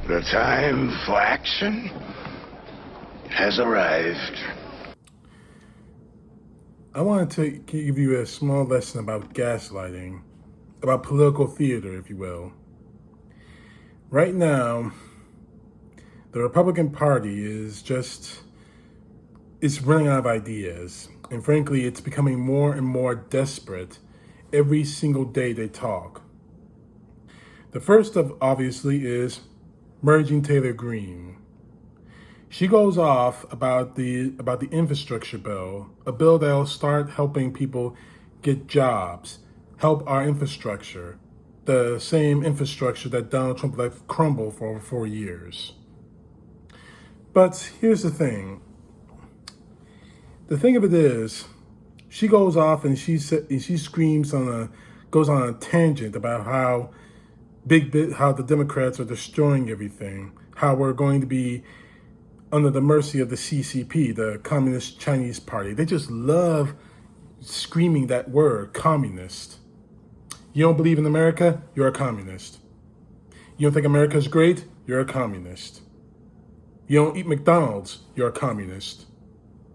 The time for action has arrived. I want to give you a small lesson about gaslighting, about political theater, if you will. Right now, the Republican Party it's running out of ideas. And frankly, it's becoming more and more desperate every single day they talk. The first of, obviously, is merging Taylor Greene. She goes off about the infrastructure bill, a bill that'll start helping people get jobs, help our infrastructure, the same infrastructure that Donald Trump let crumble for over 4 years. But here's the thing. The thing of it is, she goes off and she goes on a tangent about how how the Democrats are destroying everything, how we're going to be under the mercy of the CCP, the Communist Chinese Party. They just love screaming that word, communist. You don't believe in America? You're a communist. You don't think America's great? You're a communist. You don't eat McDonald's? You're a communist.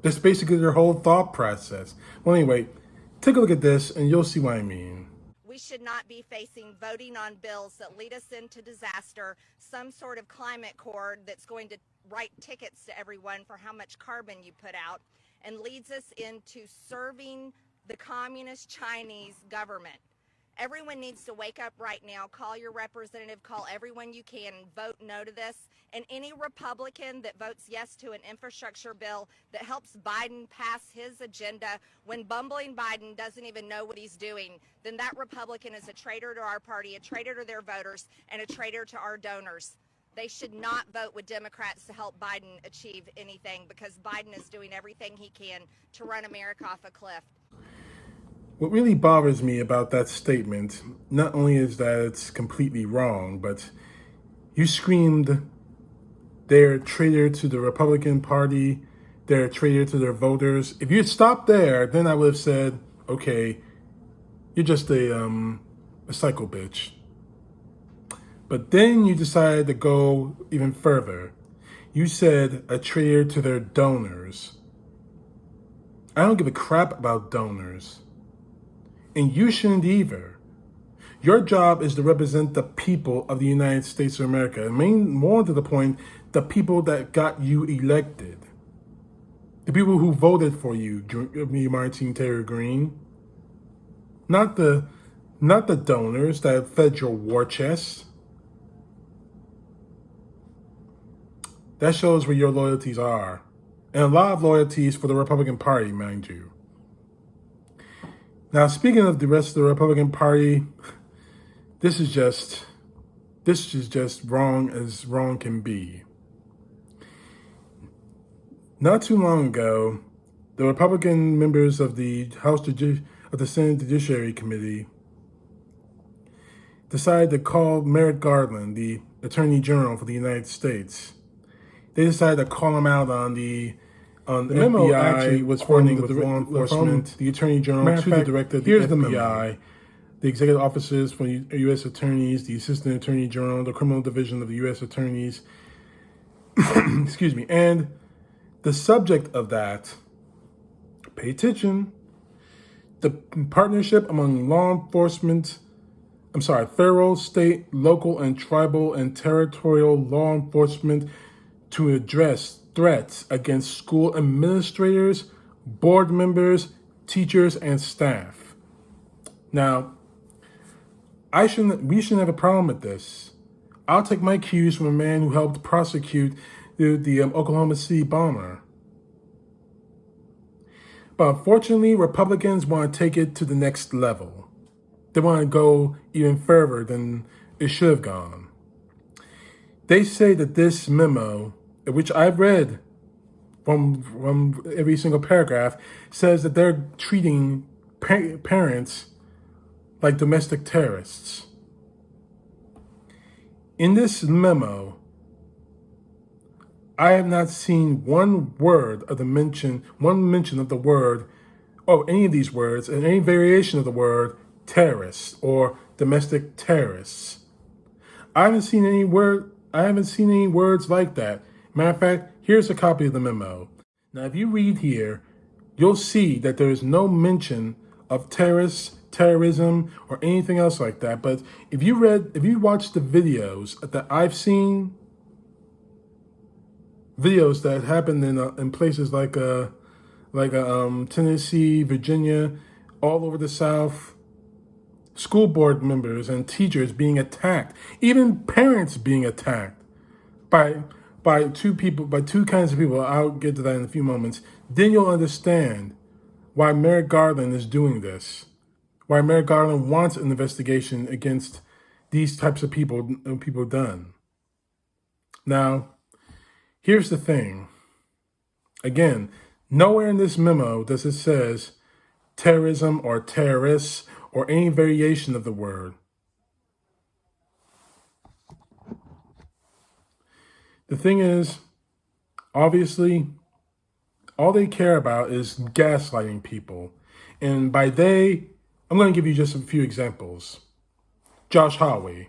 That's basically their whole thought process. Well, anyway, take a look at this and you'll see what I mean. We should not be facing voting on bills that lead us into disaster, some sort of climate accord that's going to write tickets to everyone for how much carbon you put out, and leads us into serving the communist Chinese government. Everyone needs to wake up right now, call your representative, call everyone you can, and vote no to this. And any Republican that votes yes to an infrastructure bill that helps Biden pass his agenda when bumbling Biden doesn't even know what he's doing, then that Republican is a traitor to our party, a traitor to their voters, and a traitor to our donors. They should not vote with Democrats to help Biden achieve anything, because Biden is doing everything he can to run America off a cliff. What really bothers me about that statement, not only is that it's completely wrong, but you screamed they're a traitor to the Republican Party, they're a traitor to their voters. If you had stopped there, then I would have said, okay, you're just a psycho bitch. But then you decided to go even further. You said a traitor to their donors. I don't give a crap about donors. And you shouldn't either. Your job is to represent the people of the United States of America. And more to the point, the people that got you elected. The people who voted for you, Martin Taylor Greene. Not the donors that fed your war chest. That shows where your loyalties are. And a lot of loyalties for the Republican Party, mind you. Now, speaking of the rest of the Republican Party, this is just wrong as wrong can be. Not too long ago, the Republican members of the Senate Judiciary Committee decided to call Merrick Garland, the Attorney General for the United States. They decided to call him out on the memo FBI was funding with law enforcement, the Attorney General to the Director of the FBI, the executive officers for U.S. attorneys, the Assistant Attorney General, the Criminal Division of the U.S. attorneys, excuse me, and the subject of that, pay attention, the partnership among federal, state, local, and tribal and territorial law enforcement to address threats against school administrators, board members, teachers, and staff. Now, we shouldn't have a problem with this. I'll take my cues from a man who helped prosecute the Oklahoma City bomber. But unfortunately, Republicans want to take it to the next level. They want to go even further than it should have gone. They say that this memo, which I've read from every single paragraph, says that they're treating parents like domestic terrorists. In this memo, I have not seen one mention of the word, or any of these words, and any variation of the word terrorists or domestic terrorists. I haven't seen any word I haven't seen any words like that. Matter of fact, here's a copy of the memo. Now, if you read here, you'll see that there is no mention of terrorism, or anything else like that. But if you watch the videos that I've seen, videos that happened in places like Tennessee, Virginia, all over the South, school board members and teachers being attacked, even parents being attacked by two kinds of people. I'll get to that in a few moments. Then you'll understand why Merrick Garland is doing this, why Merrick Garland wants an investigation against these types of people done. Now, here's the thing. Again, nowhere in this memo does it says terrorism or terrorists or any variation of the word. The thing is, obviously, all they care about is gaslighting people. And by they, I'm going to give you just a few examples. Josh Hawley.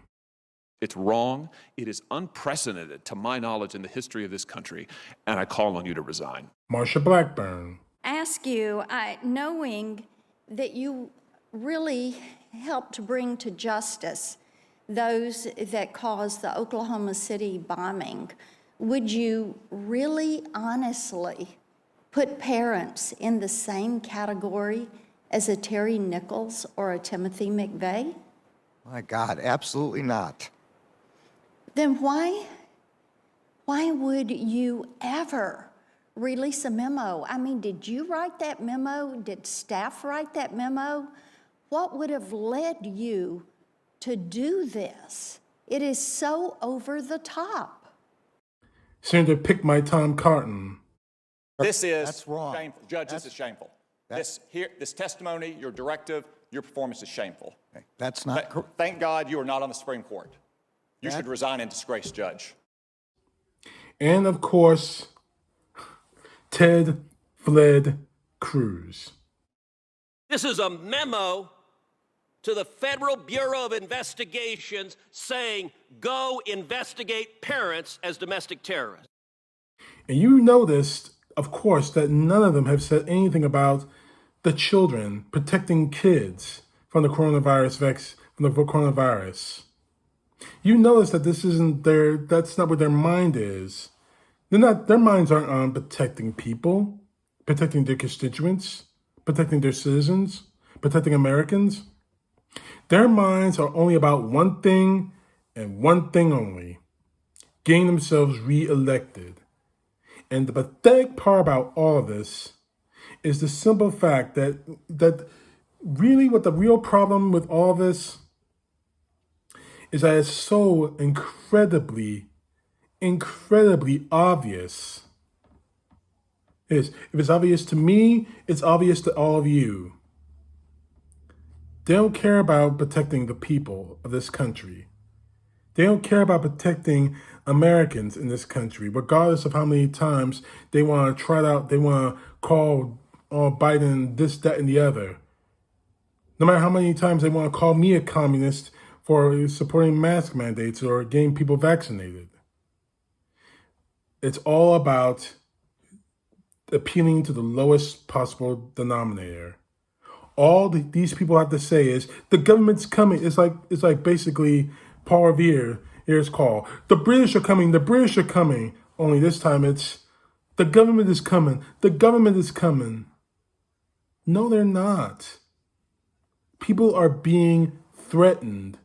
It's wrong. It is unprecedented, to my knowledge, in the history of this country, and I call on you to resign. Marsha Blackburn. Ask you, knowing that you really helped bring to justice those that caused the Oklahoma City bombing, would you really honestly put parents in the same category as a Terry Nichols or a Timothy McVeigh? My God, absolutely not. Then why would you ever release a memo? I mean, did you write that memo? Did staff write that memo? What would have led you to do this? It is so over the top. Senator Pick My Tom Carton. That's wrong. Shameful. Judge, this is shameful. This testimony, your directive, your performance is shameful. That's not correct. Thank God you are not on the Supreme Court. You should resign in disgrace, Judge. And of course, Ted Fled Cruz. This is a memo to the Federal Bureau of Investigations saying, go investigate parents as domestic terrorists. And you noticed, of course, that none of them have said anything about the children, protecting kids from the coronavirus You notice that that's not what their mind is. Their minds aren't on protecting people, protecting their constituents, protecting their citizens, protecting Americans. Their minds are only about one thing and one thing only: getting themselves reelected. And the pathetic part about all of this is the simple fact that really what the real problem with all this is that it's so incredibly obvious. If it's obvious to me, it's obvious to all of you. They don't care about protecting the people of this country. They don't care about protecting Americans in this country, regardless of how many times they want to try it out. They want to call Biden this, that, and the other. No matter how many times they want to call me a communist for supporting mask mandates or getting people vaccinated. It's all about appealing to the lowest possible denominator. All these people have to say is the government's coming. It's like basically Paul Revere's call. The British are coming. The British are coming. Only this time it's the government is coming. The government is coming. No, they're not. People are being threatened.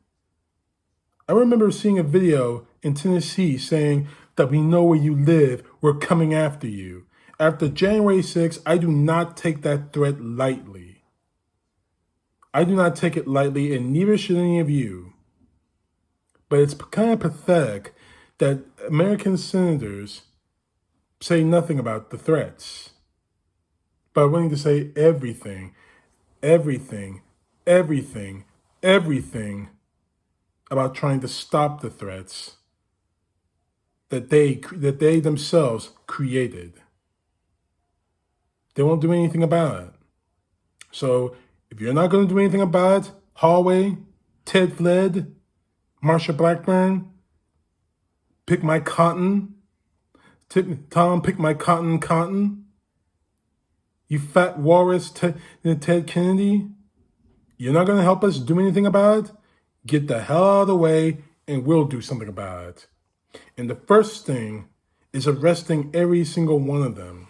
I remember seeing a video in Tennessee saying that we know where you live. We're coming after you. After January 6th, I do not take that threat lightly. I do not take it lightly, and neither should any of you. But it's kind of pathetic that American senators say nothing about the threats, but are willing to say everything about trying to stop the threats that they themselves created. They won't do anything about it. So if you're not going to do anything about it, Hallway, Ted Fled, Marsha Blackburn, pick my cotton. Tom, pick my cotton. You fat walrus, Ted Kennedy. You're not going to help us do anything about it? Get the hell out of the way and we'll do something about it. And the first thing is arresting every single one of them.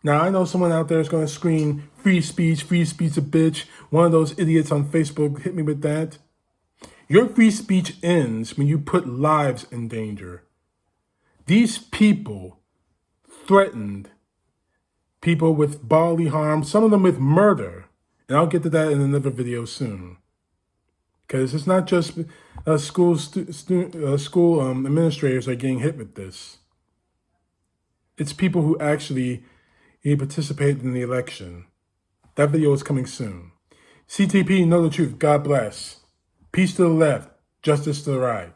Now, I know someone out there is going to scream, free speech, a bitch. One of those idiots on Facebook hit me with that. Your free speech ends when you put lives in danger. These people threatened people with bodily harm, some of them with murder. And I'll get to that in another video soon. Because it's not just school administrators are getting hit with this. It's people who actually participated in the election. That video is coming soon. CTP, know the truth. God bless. Peace to the left, justice to the right.